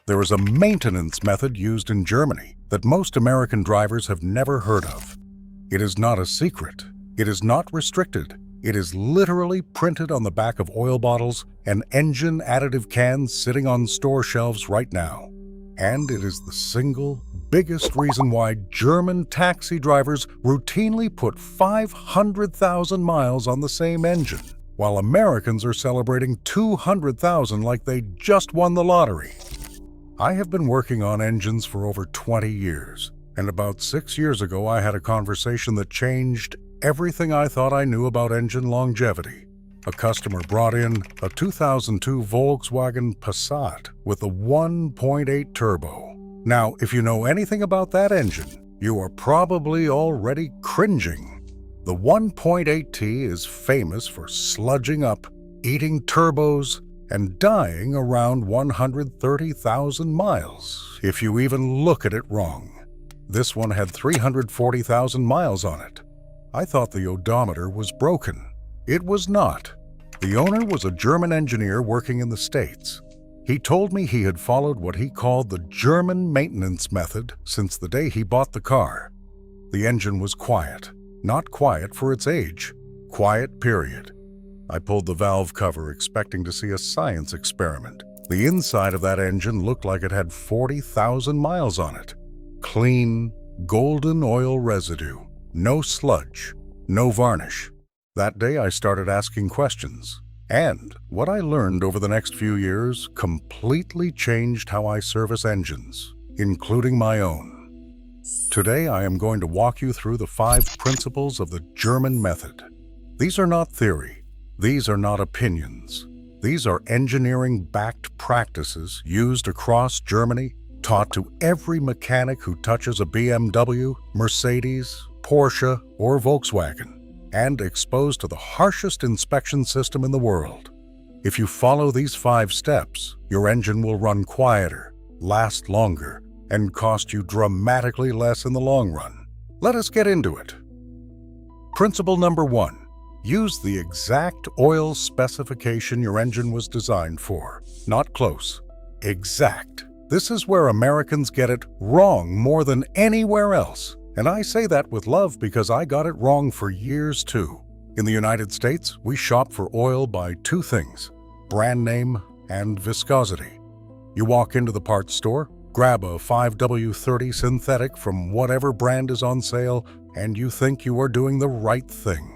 There is a maintenance method used in Germany that most American drivers have never heard of. It is not a secret. It is not restricted. It is literally printed on the back of oil bottles and engine additive cans sitting on store shelves right now. And it is the single biggest reason why German taxi drivers routinely put 500,000 miles on the same engine, while Americans are celebrating 200,000 like they just won the lottery. I have been working on engines for over 20 years, and about 6 years ago I had a conversation that changed everything I thought I knew about engine longevity. A customer brought in a 2002 Volkswagen Passat with a 1.8 turbo. Now, if you know anything about that engine, you are probably already cringing. The 1.8T is famous for sludging up, eating turbos, and dying around 130,000 miles, if you even look at it wrong. This one had 340,000 miles on it. I thought the odometer was broken. It was not. The owner was a German engineer working in the States. He told me he had followed what he called the German maintenance method since the day he bought the car. The engine was quiet. Not quiet for its age. Quiet, period. I pulled the valve cover expecting to see a science experiment. The inside of that engine looked like it had 40,000 miles on it. Clean, golden oil residue. No sludge. No varnish. That day I started asking questions. And what I learned over the next few years completely changed how I service engines, including my own. Today I am going to walk you through the 5 principles of the German method. These are not theory. These are not opinions. These are engineering-backed practices used across Germany, taught to every mechanic who touches a BMW, Mercedes, Porsche, or Volkswagen, and exposed to the harshest inspection system in the world. If you follow these 5 steps, your engine will run quieter, last longer, and cost you dramatically less in the long run. Let us get into it. Principle number 1. Use the exact oil specification your engine was designed for. Not close. Exact. This is where Americans get it wrong more than anywhere else. And I say that with love because I got it wrong for years too. In the United States, we shop for oil by 2 things: brand name and viscosity. You walk into the parts store, grab a 5W30 synthetic from whatever brand is on sale, and you think you are doing the right thing.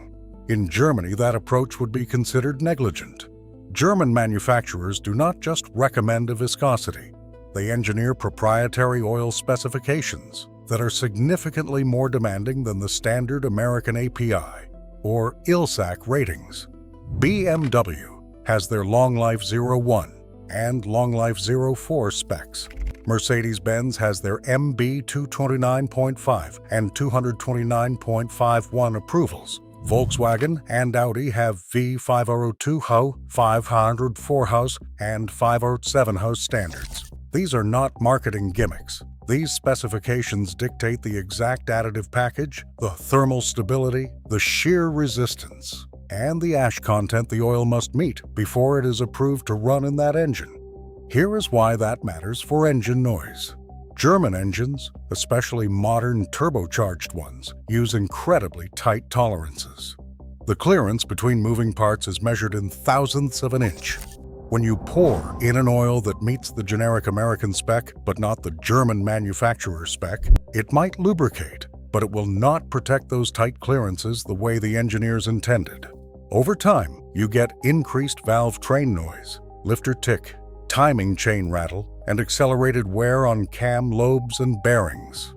In Germany, that approach would be considered negligent. German manufacturers do not just recommend a viscosity. They engineer proprietary oil specifications that are significantly more demanding than the standard American API, or ILSAC ratings. BMW has their Long Life 01 and Long Life 04 specs. Mercedes-Benz has their MB 229.5 and 229.51 approvals. Volkswagen and Audi have V502 HO, 504 HOS, and 507 HOS standards. These are not marketing gimmicks. These specifications dictate the exact additive package, the thermal stability, the shear resistance, and the ash content the oil must meet before it is approved to run in that engine. Here is why that matters for engine noise. German engines, especially modern turbocharged ones, use incredibly tight tolerances. The clearance between moving parts is measured in thousandths of an inch. When you pour in an oil that meets the generic American spec, but not the German manufacturer spec, it might lubricate, but it will not protect those tight clearances the way the engineers intended. Over time, you get increased valve train noise, lifter tick, timing chain rattle, and accelerated wear on cam lobes and bearings.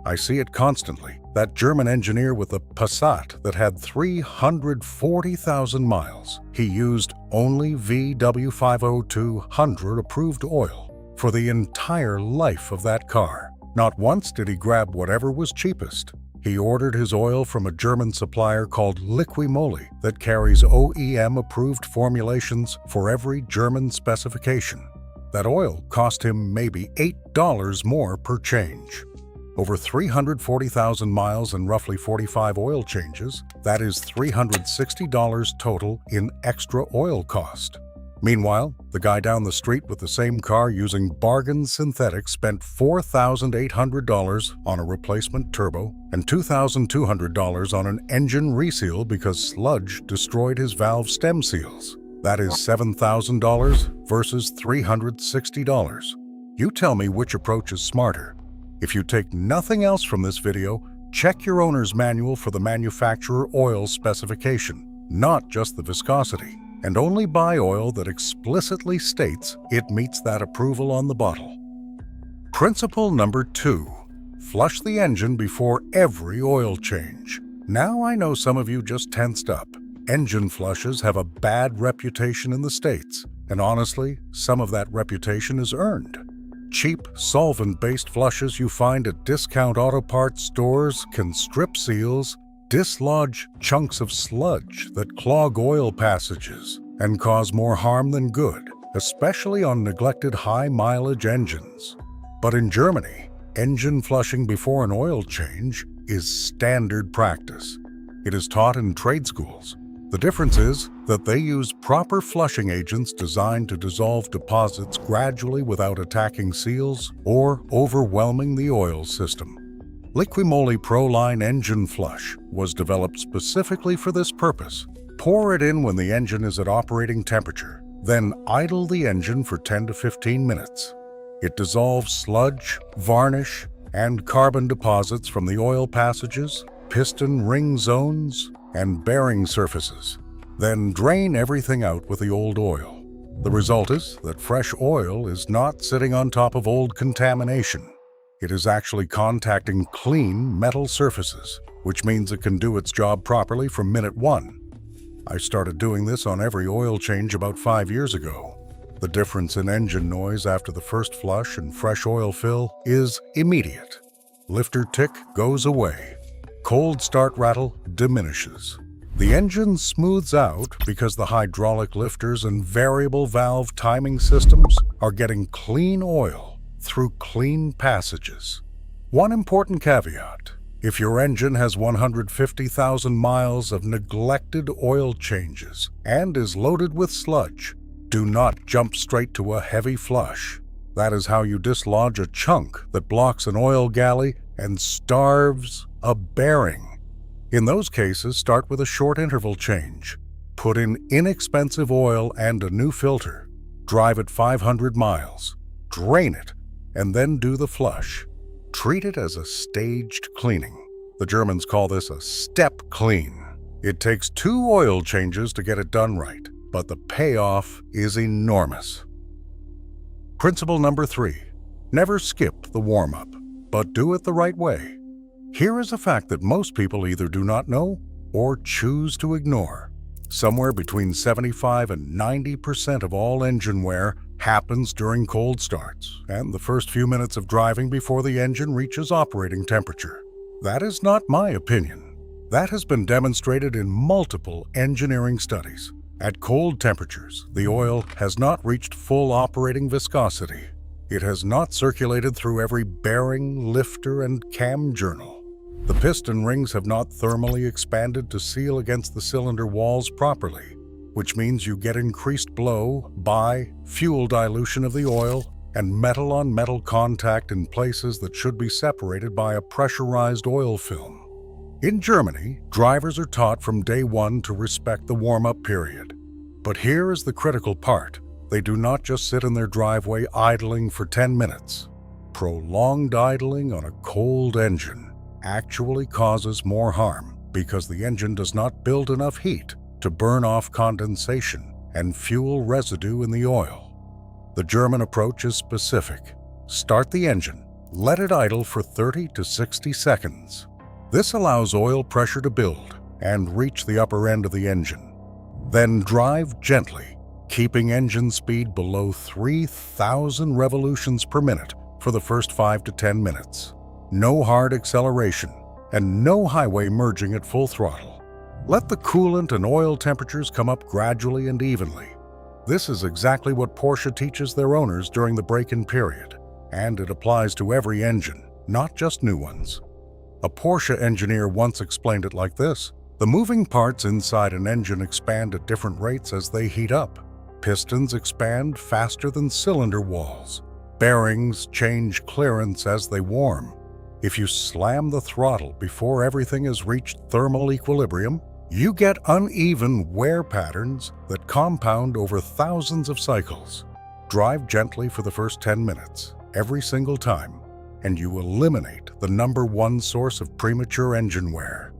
I see it constantly. That German engineer with a Passat that had 340,000 miles, he used only VW50200 approved oil for the entire life of that car. Not once did he grab whatever was cheapest. He ordered his oil from a German supplier called Liquimoli that carries OEM-approved formulations for every German specification. That oil cost him maybe $8 more per change. Over 340,000 miles and roughly 45 oil changes, that is $360 total in extra oil cost. Meanwhile, the guy down the street with the same car using bargain synthetics spent $4,800 on a replacement turbo and $2,200 on an engine reseal because sludge destroyed his valve stem seals. That is $7,000 versus $360. You tell me which approach is smarter. If you take nothing else from this video, check your owner's manual for the manufacturer oil specification, not just the viscosity, and only buy oil that explicitly states it meets that approval on the bottle. Principle number 2. Flush the engine before every oil change. Now I know some of you just tensed up. Engine flushes have a bad reputation in the States, and honestly, some of that reputation is earned. Cheap, solvent-based flushes you find at discount auto parts stores can strip seals, dislodge chunks of sludge that clog oil passages, and cause more harm than good, especially on neglected high-mileage engines. But in Germany, engine flushing before an oil change is standard practice. It is taught in trade schools. The difference is that they use proper flushing agents designed to dissolve deposits gradually without attacking seals or overwhelming the oil system. Liquimoli Proline Engine Flush was developed specifically for this purpose. Pour it in when the engine is at operating temperature, then idle the engine for 10 to 15 minutes. It dissolves sludge, varnish, and carbon deposits from the oil passages, piston ring zones, and bearing surfaces. Then drain everything out with the old oil. The result is that fresh oil is not sitting on top of old contamination. It is actually contacting clean metal surfaces, which means it can do its job properly from minute 1. I started doing this on every oil change about 5 years ago. The difference in engine noise after the first flush and fresh oil fill is immediate. Lifter tick goes away. Cold start rattle diminishes. The engine smooths out because the hydraulic lifters and variable valve timing systems are getting clean oil through clean passages. One important caveat: if your engine has 150,000 miles of neglected oil changes and is loaded with sludge, do not jump straight to a heavy flush. That is how you dislodge a chunk that blocks an oil galley and starves a bearing. In those cases, start with a short interval change. Put in inexpensive oil and a new filter. Drive it 500 miles. Drain it, and then do the flush. Treat it as a staged cleaning. The Germans call this a step clean. It takes 2 oil changes to get it done right, but the payoff is enormous. Principle number 3. Never skip the warm-up, but do it the right way. Here is a fact that most people either do not know or choose to ignore. Somewhere between 75 and 90% of all engine wear happens during cold starts and the first few minutes of driving before the engine reaches operating temperature. That is not my opinion. That has been demonstrated in multiple engineering studies. At cold temperatures, the oil has not reached full operating viscosity. It has not circulated through every bearing, lifter, and cam journal. The piston rings have not thermally expanded to seal against the cylinder walls properly, which means you get increased blow by fuel dilution of the oil and metal-on-metal contact in places that should be separated by a pressurized oil film. In Germany, drivers are taught from day 1 to respect the warm-up period. But here is the critical part. They do not just sit in their driveway idling for 10 minutes. Prolonged idling on a cold engine actually causes more harm because the engine does not build enough heat to burn off condensation and fuel residue in the oil. The German approach is specific. Start the engine, let it idle for 30 to 60 seconds. This allows oil pressure to build and reach the upper end of the engine. Then drive gently, keeping engine speed below 3,000 revolutions per minute for the first 5 to 10 minutes. No hard acceleration, and no highway merging at full throttle. Let the coolant and oil temperatures come up gradually and evenly. This is exactly what Porsche teaches their owners during the break-in period, and it applies to every engine, not just new ones. A Porsche engineer once explained it like this: the moving parts inside an engine expand at different rates as they heat up. Pistons expand faster than cylinder walls. Bearings change clearance as they warm. If you slam the throttle before everything has reached thermal equilibrium, you get uneven wear patterns that compound over thousands of cycles. Drive gently for the first 10 minutes, every single time, and you eliminate the #1 source of premature engine wear.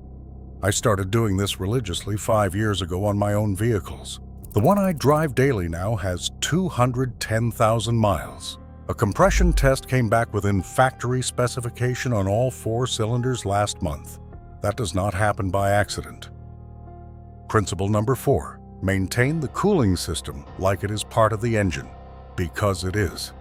I started doing this religiously 5 years ago on my own vehicles. The one I drive daily now has 210,000 miles. A compression test came back within factory specification on all 4 cylinders last month. That does not happen by accident. Principle number 4, maintain the cooling system like it is part of the engine, because it is.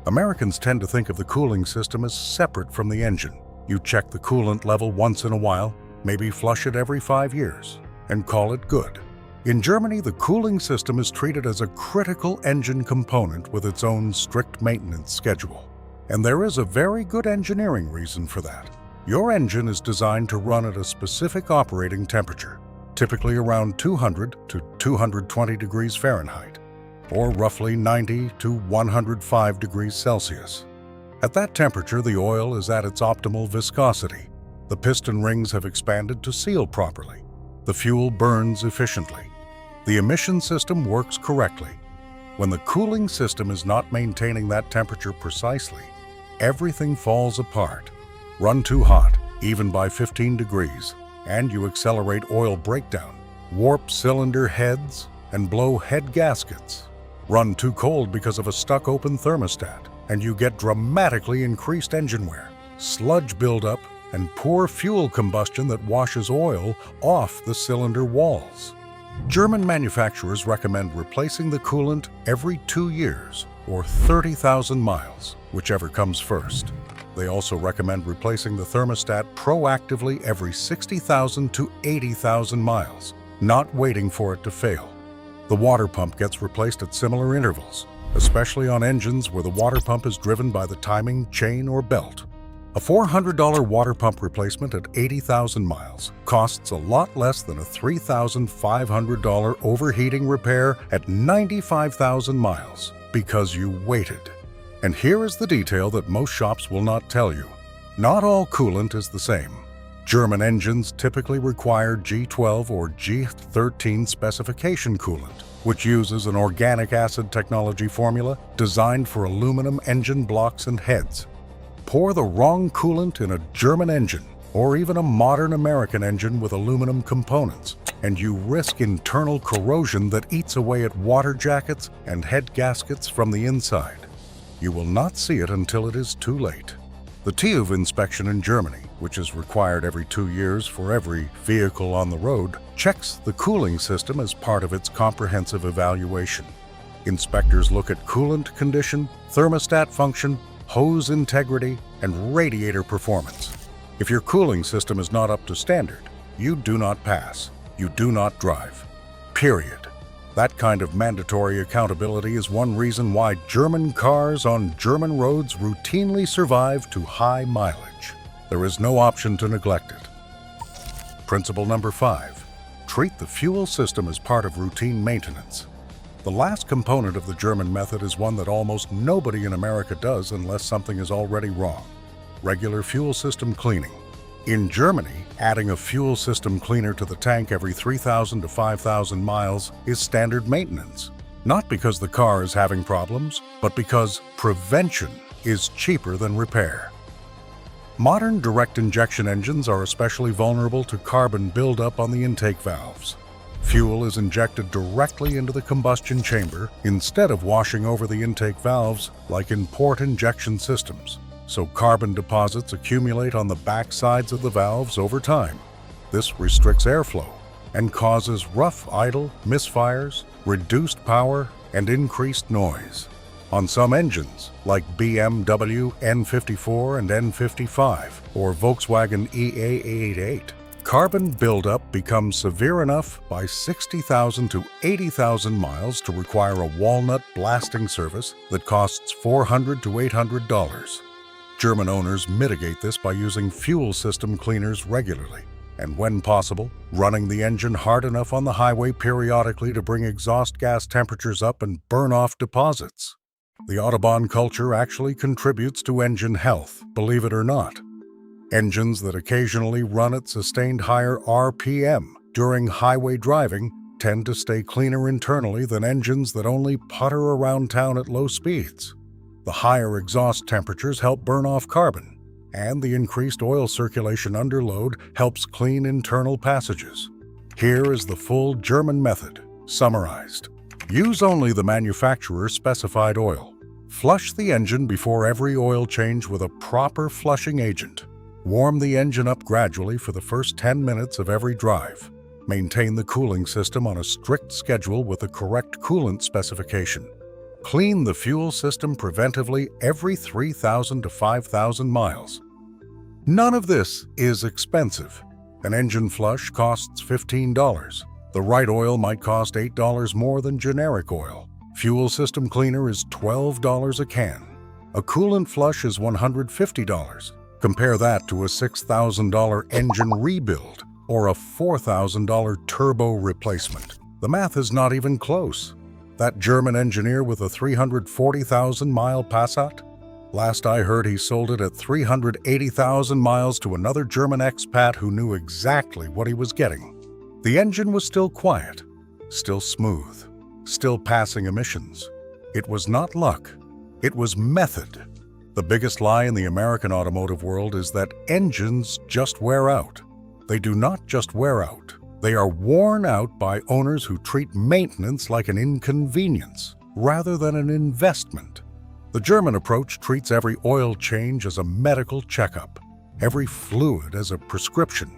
Americans tend to think of the cooling system as separate from the engine. You check the coolant level once in a while, maybe flush it every 5 years, and call it good. In Germany, the cooling system is treated as a critical engine component with its own strict maintenance schedule. And there is a very good engineering reason for that. Your engine is designed to run at a specific operating temperature, typically around 200 to 220 degrees Fahrenheit, or roughly 90 to 105 degrees Celsius. At that temperature, the oil is at its optimal viscosity. The piston rings have expanded to seal properly. The fuel burns efficiently. The emission system works correctly. When the cooling system is not maintaining that temperature precisely, everything falls apart. Run too hot, even by 15 degrees, and you accelerate oil breakdown, warp cylinder heads, and blow head gaskets. Run too cold because of a stuck-open thermostat, and you get dramatically increased engine wear, sludge buildup, and poor fuel combustion that washes oil off the cylinder walls. German manufacturers recommend replacing the coolant every 2 years or 30,000 miles, whichever comes first. They also recommend replacing the thermostat proactively every 60,000 to 80,000 miles, not waiting for it to fail. The water pump gets replaced at similar intervals, especially on engines where the water pump is driven by the timing chain or belt. A $400 water pump replacement at 80,000 miles costs a lot less than a $3,500 overheating repair at 95,000 miles because you waited. And here is the detail that most shops will not tell you. Not all coolant is the same. German engines typically require G12 or G13 specification coolant, which uses an organic acid technology formula designed for aluminum engine blocks and heads. Pour the wrong coolant in a German engine, or even a modern American engine with aluminum components, and you risk internal corrosion that eats away at water jackets and head gaskets from the inside. You will not see it until it is too late. The TÜV inspection in Germany, which is required every 2 years for every vehicle on the road, checks the cooling system as part of its comprehensive evaluation. Inspectors look at coolant condition, thermostat function, hose integrity, and radiator performance. If your cooling system is not up to standard, you do not pass. You do not drive. Period. That kind of mandatory accountability is one reason why German cars on German roads routinely survive to high mileage. There is no option to neglect it. Principle number 5. Treat the fuel system as part of routine maintenance. The last component of the German method is one that almost nobody in America does unless something is already wrong: regular fuel system cleaning. In Germany, adding a fuel system cleaner to the tank every 3,000 to 5,000 miles is standard maintenance. Not because the car is having problems, but because prevention is cheaper than repair. Modern direct injection engines are especially vulnerable to carbon buildup on the intake valves. Fuel is injected directly into the combustion chamber instead of washing over the intake valves like in port injection systems, so carbon deposits accumulate on the back sides of the valves over time. This restricts airflow and causes rough idle, misfires, reduced power, and increased noise. On some engines, like BMW N54 and N55 or Volkswagen EA888, carbon buildup becomes severe enough by 60,000 to 80,000 miles to require a walnut blasting service that costs $400 to $800. German owners mitigate this by using fuel system cleaners regularly. and when possible, running the engine hard enough on the highway periodically to bring exhaust gas temperatures up and burn off deposits. The Autobahn culture actually contributes to engine health, believe it or not. Engines that occasionally run at sustained higher RPM during highway driving tend to stay cleaner internally than engines that only putter around town at low speeds. The higher exhaust temperatures help burn off carbon, and the increased oil circulation under load helps clean internal passages. Here is the full German method, summarized. Use only the manufacturer's specified oil. Flush the engine before every oil change with a proper flushing agent. Warm the engine up gradually for the first 10 minutes of every drive. Maintain the cooling system on a strict schedule with the correct coolant specification. Clean the fuel system preventively every 3,000 to 5,000 miles. None of this is expensive. An engine flush costs $15. The right oil might cost $8 more than generic oil. Fuel system cleaner is $12 a can. A coolant flush is $150. Compare that to a $6,000 engine rebuild or a $4,000 turbo replacement. The math is not even close. That German engineer with a 340,000-mile Passat? Last I heard, he sold it at 380,000 miles to another German expat who knew exactly what he was getting. The engine was still quiet, still smooth, still passing emissions. It was not luck. It was method. The biggest lie in the American automotive world is that engines just wear out. They do not just wear out. They are worn out by owners who treat maintenance like an inconvenience rather than an investment. The German approach treats every oil change as a medical checkup, every fluid as a prescription,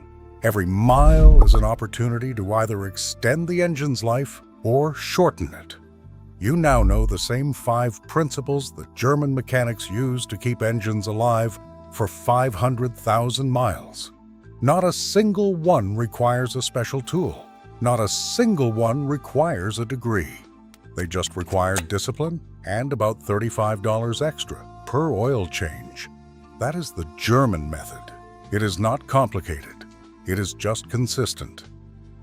every mile as an opportunity to either extend the engine's life or shorten it. You now know the same 5 principles that German mechanics use to keep engines alive for 500,000 miles. Not a single one requires a special tool. Not a single one requires a degree. They just require discipline and about $35 extra per oil change. That is the German method. It is not complicated. It is just consistent.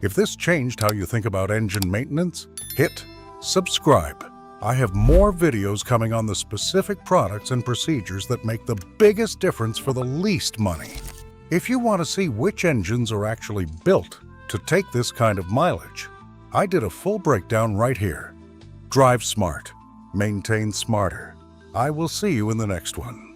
If this changed how you think about engine maintenance, hit subscribe. I have more videos coming on the specific products and procedures that make the biggest difference for the least money. If you want to see which engines are actually built to take this kind of mileage, I did a full breakdown right here. Drive smart. Maintain smarter. I will see you in the next one.